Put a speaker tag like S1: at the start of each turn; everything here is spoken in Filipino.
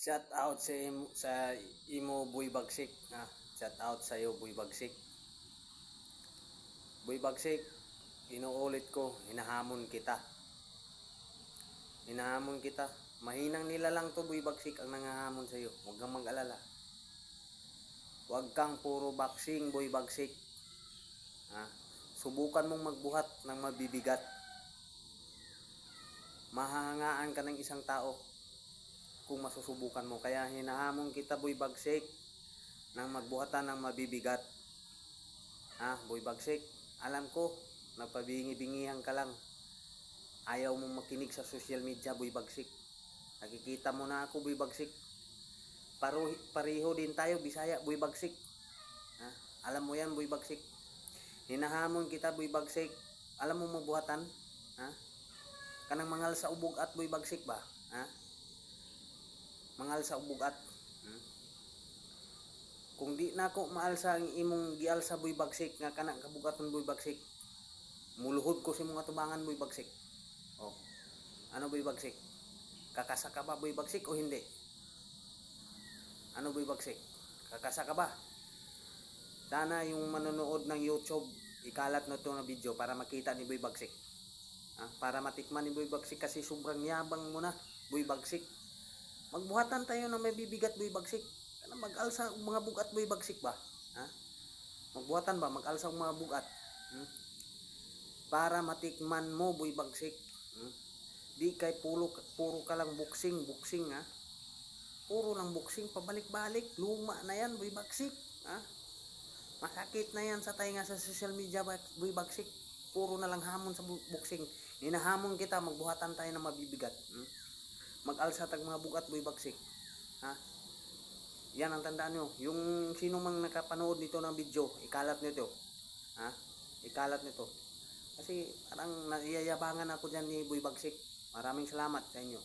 S1: Shout out sa imo Boy Bagsik. Shout out sa iyo Boy Bagsik. Boy Bagsik, inuulit ko, hinahamon kita. Hinahamon kita. Mahinang nila lang to Boy Bagsik ang nangahamon sa iyo. Huwag kang mag-alala. Huwag kang puro boxing Boy Bagsik. Subukan mong magbuhat ng mabibigat. Mahahangaan ka ng isang tao kung masusubukan mo. Kaya hinahamon kita Boy Bagsik ng magbuhatan ng mabibigat. Boy Bagsik, alam ko nagpabingi-bingihan ka lang. Ayaw mong makinig sa social media Boy Bagsik. Nakikita mo na ako Boy Bagsik. Pareho din tayo Bisaya Boy Bagsik. Alam mo yan Boy Bagsik. Hinahamon kita Boy Bagsik. Alam mo mabuhatan? Kanang mangal sa ubog at Boy Bagsik ba? Mangal sa ubog at. Kung di na ako maalsa ang imong gialsa Boy Bagsik nga kanang kabugaton Boy Bagsik, muluhod ko si mga tubangan Boy Bagsik. Ano Boy Bagsik? Kakasa ka ba Boy Bagsik o hindi? Ano Boy Bagsik? Kakasa ka ba? Sana yung manonood ng YouTube, ikalat na ito na video para makita ni Boy Bagsik. Para matikman ni Boy Bagsik kasi sobrang yabang mo na Boy Bagsik. Magbuhatan tayo na may bibigat Boy Bagsik. Kana mag-alsa og mga bugat Boy Bagsik ba? Magbuhatan ba mag-alsa og mga bugat? Para matikman mo Boy Bagsik. Di kay puro ka lang boxing Puro lang boxing pabalik-balik, luma na yan Boy Bagsik. Masakit na yan sa tainga sa social media Boy Bagsik. Puro na lang hamon sa boxing. Hinahamon kita, magbuhatan tayo ng mabibigat. Mag-alsa tag mga bugat Boy Bagsik. Yan ang tandaan nyo. Yung sino mang nakapanood nito ng video, ikalat nito. Ikalat nito. Kasi parang naiyayabangan ako dyan ni Boy Bagsik. Maraming salamat sa inyo.